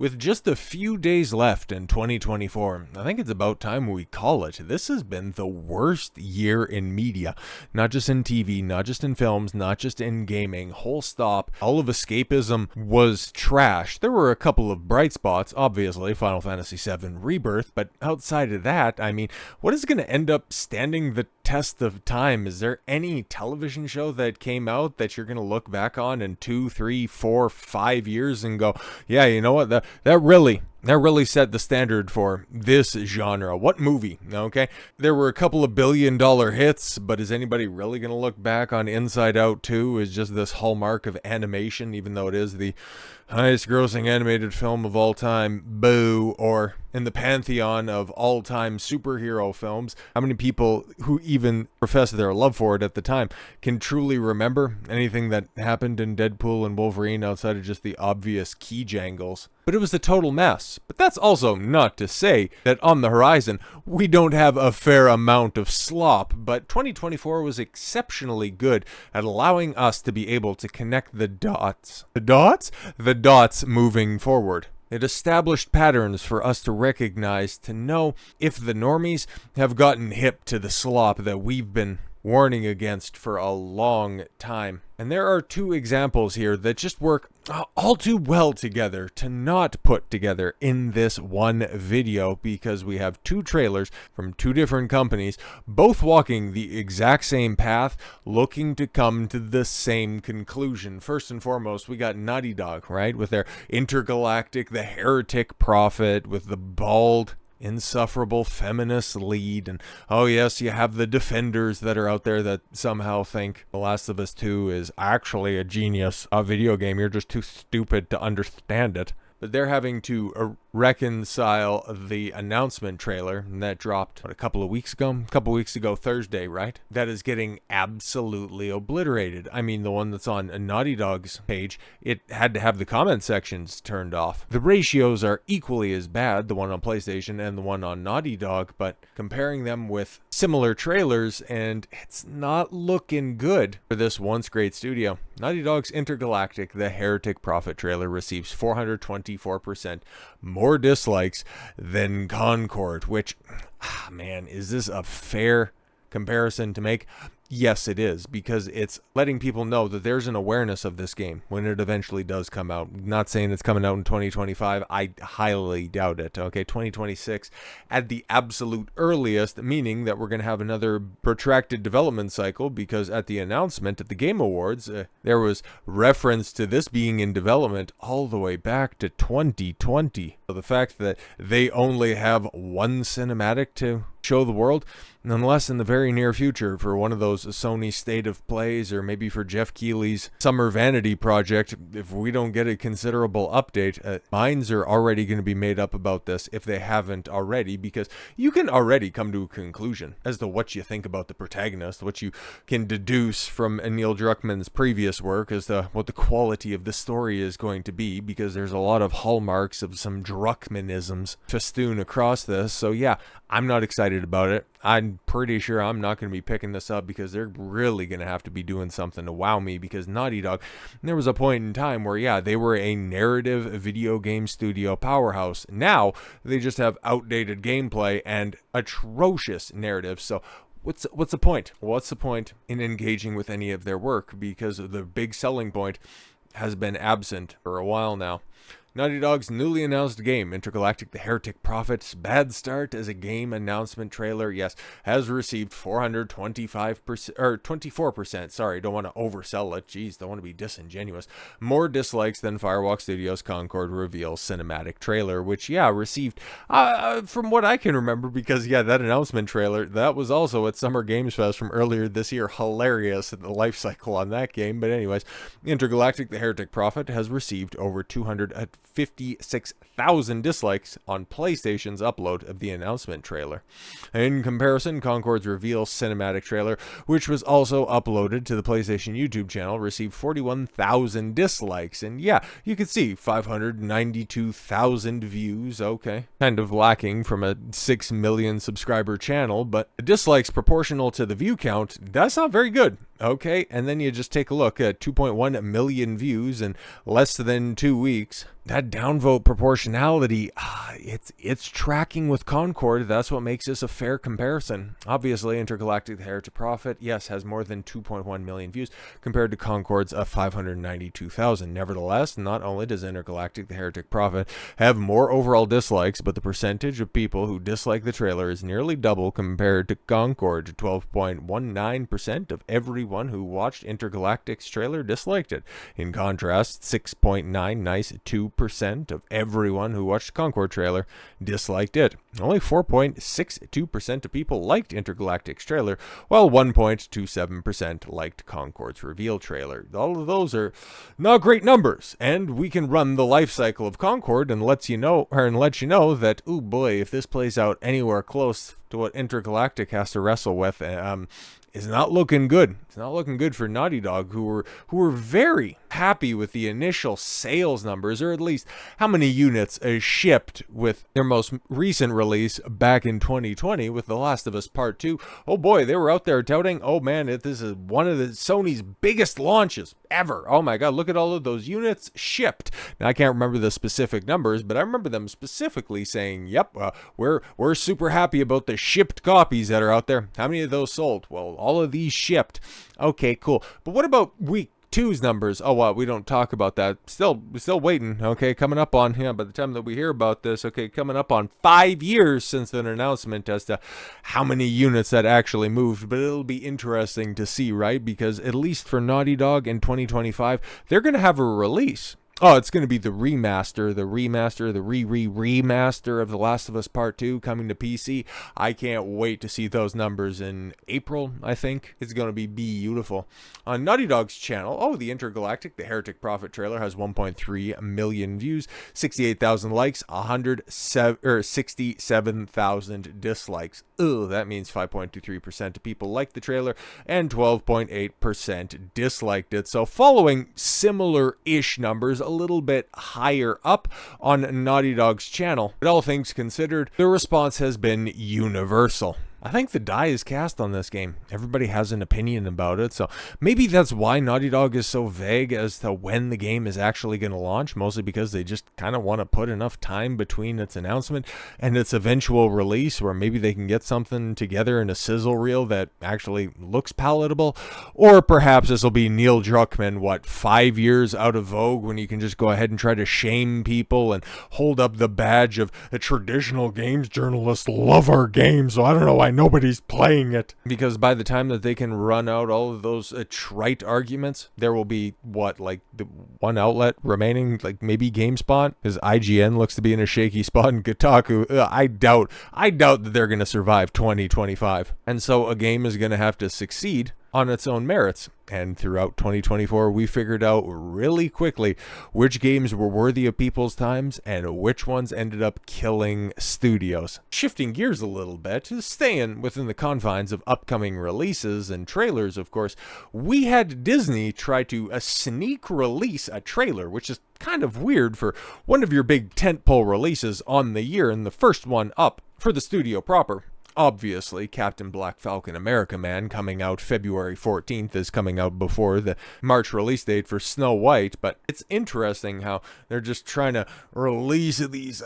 With just a few days left in 2024, I think it's about time we call it. This has been the worst year in media, not just in TV, not just in films, not just in gaming. Whole stop. All of escapism was trash. There were a couple of bright spots, obviously, Final Fantasy VII Rebirth, but outside of that, I mean, what is going to end up standing the test of time? Is there any television show that came out that you're going to look back on in 2, 3, 4, 5 years and go, yeah, you know what, that really set the standard for this genre? What movie? Okay, there were a couple of billion-dollar hits, but is anybody really going to look back on Inside Out 2 as just this hallmark of animation, even though it is the highest grossing animated film of all time? Boo. Or in the pantheon of all-time superhero films, how many people who even profess their love for it at the time can truly remember anything that happened in Deadpool and Wolverine outside of just the obvious key jangles? But it was a total mess. But that's also not to say that on the horizon we don't have a fair amount of slop, but 2024 was exceptionally good at allowing us to be able to connect the dots. The dots? The dots moving forward. It established patterns for us to recognize, to know if the normies have gotten hip to the slop that we've been warning against for a long time. And there are two examples here that just work all too well together to not put together in this one video, because we have two trailers from two different companies, both walking the exact same path, looking to come to the same conclusion. First and foremost, we got Naughty Dog, right? With their Intergalactic, the Heretic Prophet, with the bald, insufferable feminist lead. And oh yes, you have the defenders that are out there that somehow think The Last of Us 2 is actually a genius video game. You're just too stupid to understand it. But they're having to reconcile the announcement trailer that dropped a couple of weeks ago Thursday, right? That is getting absolutely obliterated. I mean, the one that's on Naughty Dog's page, it had to have the comment sections turned off. The ratios are equally as bad, the one on PlayStation and the one on Naughty Dog, but comparing them with similar trailers, and it's not looking good for this once great studio. Naughty Dog's Intergalactic, the Heretic Prophet trailer receives 424% more dislikes than Concord, which, man, is this a fair comparison to make? Yes, it is, because it's letting people know that there's an awareness of this game when it eventually does come out. Not saying it's coming out in 2025. I highly doubt it. Okay, 2026 at the absolute earliest, meaning that we're going to have another protracted development cycle, because at the announcement at the Game Awards, there was reference to this being in development all the way back to 2020. So the fact that they only have one cinematic to show the world, unless in the very near future for one of those Sony State of Plays, or maybe for Jeff Keighley's Summer Vanity project, if we don't get a considerable update, minds are already going to be made up about this if they haven't already, because you can already come to a conclusion as to what you think about the protagonist, what you can deduce from Neil Druckmann's previous work as to what the quality of the story is going to be, because there's a lot of hallmarks of some Druckmannisms festoon across this. So yeah, I'm not excited about it. I'm pretty sure I'm not going to be picking this up, because they're really going to have to be doing something to wow me, because Naughty Dog, there was a point in time where, yeah, they were a narrative video game studio powerhouse. Now they just have outdated gameplay and atrocious narratives. So what's the point? What's the point in engaging with any of their work? Because the big selling point has been absent for a while now. Naughty Dog's newly announced game, Intergalactic, the Heretic Prophet's bad start as a game announcement trailer, yes, has received 425%, or 24%, sorry, don't want to oversell it, jeez, don't want to be disingenuous, more dislikes than Firewalk Studios' Concord Reveal cinematic trailer, which, yeah, received, from what I can remember, because, yeah, that announcement trailer, that was also at Summer Games Fest from earlier this year, hilarious, the life cycle on that game, but anyways, Intergalactic, the Heretic Prophet has received over 256,000 dislikes on PlayStation's upload of the announcement trailer. In comparison, Concord's Reveal cinematic trailer, which was also uploaded to the PlayStation YouTube channel, received 41,000 dislikes. And yeah, you can see 592,000 views. Okay, kind of lacking from a 6 million subscriber channel, but the dislikes proportional to the view count, that's not very good. Okay, and then you just take a look at 2.1 million views in less than 2 weeks. That downvote proportionality, it's tracking with Concord. That's what makes this a fair comparison. Obviously, Intergalactic, the Heretic Prophet, yes, has more than 2.1 million views compared to Concord's 592,000. Nevertheless, not only does Intergalactic, the Heretic Prophet, have more overall dislikes, but the percentage of people who dislike the trailer is nearly double compared to Concord. 12.19% of everyone who watched Intergalactic's trailer disliked it. In contrast, 6.92% of everyone who watched Concord trailer disliked it. Only 4.62% of people liked Intergalactic's trailer, while 1.27% liked Concord's reveal trailer. All of those are not great numbers, and we can run the life cycle of Concord and let you know that, oh boy, if this plays out anywhere close to what Intergalactic has to wrestle with, is not looking good. It's not looking good for Naughty Dog, who were very happy with the initial sales numbers, or at least how many units shipped with their most recent release back in 2020 with The Last of Us Part 2. Oh boy, they were out there touting, oh man, this is one of the Sony's biggest launches ever. Oh my god, look at all of those units shipped. Now, I can't remember the specific numbers, but I remember them specifically saying, yep, we're super happy about the shipped copies that are out there. How many of those sold? Well, all of these shipped. Okay, cool. But what about week 2's numbers? Oh, well, we don't talk about that. Still waiting. Okay, coming up on, by the time that we hear about this, okay, coming up on 5 years since an announcement as to how many units that actually moved. But it'll be interesting to see, right? Because at least for Naughty Dog in 2025, they're going to have a release. Oh, it's going to be the remaster of The Last of Us Part 2 coming to PC. I can't wait to see those numbers in April, I think. It's going to be beautiful. On Naughty Dog's channel, the Intergalactic, the Heretic Prophet trailer has 1.3 million views, 68,000 likes, 67,000 dislikes. That means 5.23% of people liked the trailer and 12.8% disliked it. So following similar-ish numbers, a little bit higher up on Naughty Dog's channel. But all things considered, the response has been universal. I think the die is cast on this game. Everybody has an opinion about it, so maybe that's why Naughty Dog is so vague as to when the game is actually going to launch, mostly because they just kind of want to put enough time between its announcement and its eventual release, where maybe they can get something together in a sizzle reel that actually looks palatable. Or perhaps this will be Neil Druckmann, 5 years out of vogue, when you can just go ahead and try to shame people and hold up the badge of a traditional games journalist, love our games, so I don't know why nobody's playing it. Because by the time that they can run out all of those trite arguments, there will be the one outlet remaining, maybe GameSpot, because IGN looks to be in a shaky spot, and Kotaku, I doubt that they're going to survive 2025. And so a game is going to have to succeed on its own merits. And throughout 2024, we figured out really quickly which games were worthy of people's times and which ones ended up killing studios. Shifting gears a little bit, staying within the confines of upcoming releases and trailers, of course, we had Disney try to sneak release a trailer, which is kind of weird for one of your big tentpole releases on the year, and the first one up for the studio proper. Obviously, Captain Black Falcon America Man, coming out February 14th, is coming out before the March release date for Snow White, but it's interesting how they're just trying to release these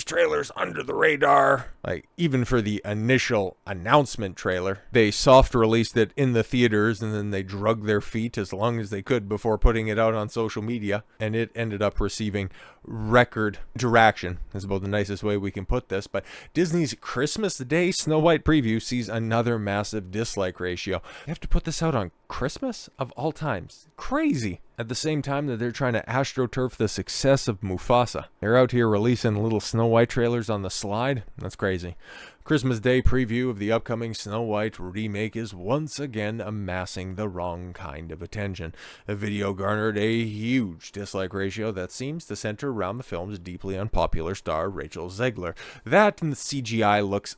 trailers under the radar. Even for the initial announcement trailer, they soft released it in the theaters, and then they drug their feet as long as they could before putting it out on social media, and it ended up receiving record interaction. That's about the nicest way we can put this. But Disney's Christmas Day Snow White preview sees another massive dislike ratio. You have to put this out on Christmas of all times. Crazy. At the same time that they're trying to astroturf the success of Mufasa, they're out here releasing little Snow White trailers on the slide. That's crazy. Christmas Day preview of the upcoming Snow White remake is once again amassing the wrong kind of attention. The video garnered a huge dislike ratio that seems to center around the film's deeply unpopular star, Rachel Zegler. That and the CGI looks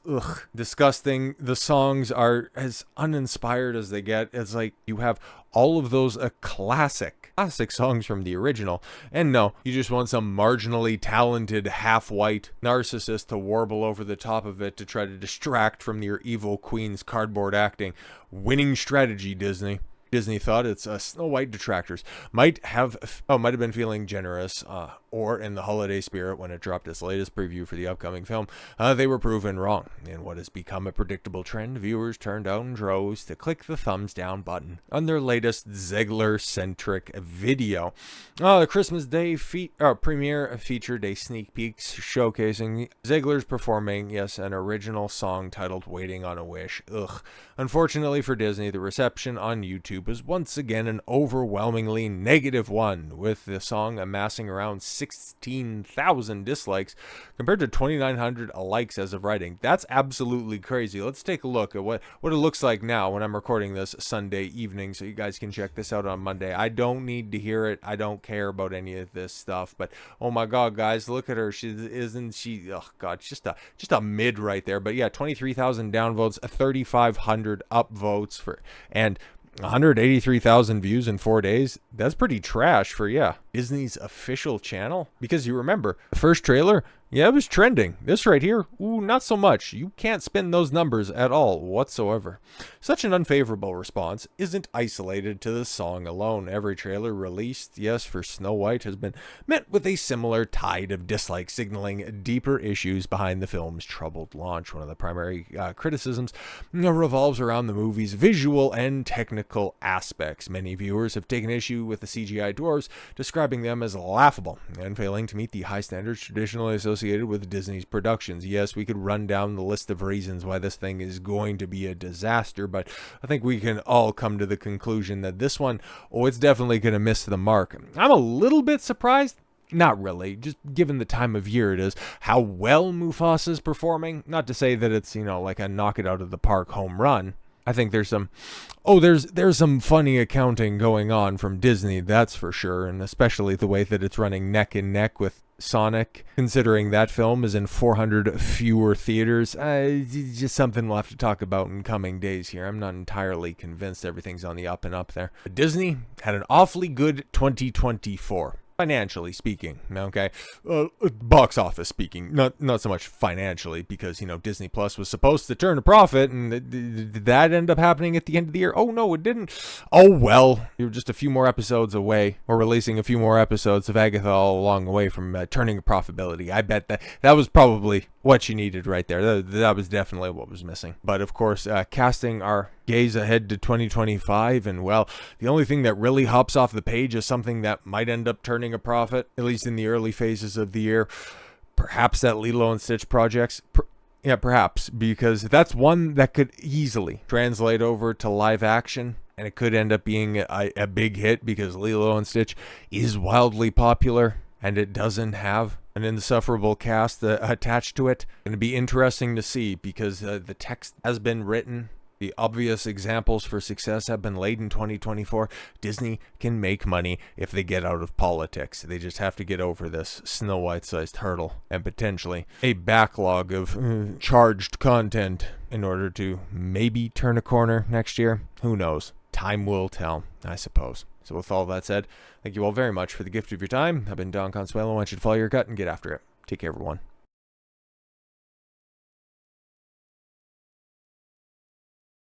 disgusting. The songs are as uninspired as they get. It's like You have all of those classic songs from the original, and no, you just want some marginally talented half-white narcissist to warble over the top of it to try to distract from your evil queen's cardboard acting. Winning strategy, Disney. Disney thought its Snow White detractors might have been feeling generous, or in the holiday spirit when it dropped its latest preview for the upcoming film. They were proven wrong. In what has become a predictable trend, viewers turned out in droves to click the thumbs down button on their latest Zegler-centric video. The Christmas Day premiere featured a sneak peek showcasing Zegler's performing, yes, an original song titled "Waiting on a Wish." Ugh. Unfortunately for Disney, the reception on YouTube was once again an overwhelmingly negative one, with the song amassing around 16,000 dislikes compared to 2,900 likes as of writing. That's absolutely crazy. Let's take a look at what it looks like now when I'm recording this Sunday evening, so you guys can check this out on Monday. I don't need to hear it. I don't care about any of this stuff, but oh my god, guys, look at her. Isn't she? Oh god, just a mid right there. But yeah, 23,000 downvotes, 3,500 upvotes and 183,000 views in 4 days. That's pretty trash for, Disney's official channel. Because you remember, the first trailer, it was trending. This right here, not so much. You can't spin those numbers at all whatsoever. Such an unfavorable response isn't isolated to the song alone. Every trailer released, for Snow White has been met with a similar tide of dislike, signaling deeper issues behind the film's troubled launch. One of the primary criticisms revolves around the movie's visual and technical aspects. Many viewers have taken issue with the CGI dwarves, describing them as laughable and failing to meet the high standards traditionally associated with Disney's productions. Yes, we could run down the list of reasons why this thing is going to be a disaster, but I think we can all come to the conclusion that this one, it's definitely going to miss the mark. I'm a little bit surprised. Not really, just given the time of year it is, how well Mufasa's performing. Not to say that it's, like a knock it out of the park home run. I think there's some funny accounting going on from Disney, that's for sure, and especially the way that it's running neck and neck with Sonic, considering that film is in 400 fewer theaters. It's just something we'll have to talk about in coming days here. I'm not entirely convinced everything's on the up and up there. But Disney had an awfully good 2024. Financially speaking, okay, box office speaking, not so much financially, because Disney Plus was supposed to turn a profit, and did that end up happening at the end of the year? Oh no, it didn't. Oh well, you're just a few more episodes away, or releasing a few more episodes of Agatha all along the way from turning a profitability. I bet that was probably what you needed right there. That was definitely what was missing. But of course, casting our gaze ahead to 2025, and well, the only thing that really hops off the page is something that might end up turning a profit, at least in the early phases of the year. Perhaps that Lilo and Stitch projects. Perhaps, because that's one that could easily translate over to live action, and it could end up being a big hit because Lilo and Stitch is wildly popular, and it doesn't have an insufferable cast attached to it. Going to be interesting to see, because the text has been written. The obvious examples for success have been laid in 2024. Disney can make money if they get out of politics. They just have to get over this Snow White-sized hurdle and potentially a backlog of charged content in order to maybe turn a corner next year. Who knows? Time will tell, I suppose. So with all that said, thank you all very much for the gift of your time. I've been Don Consuelo. I want you to follow your gut and get after it. Take care, everyone.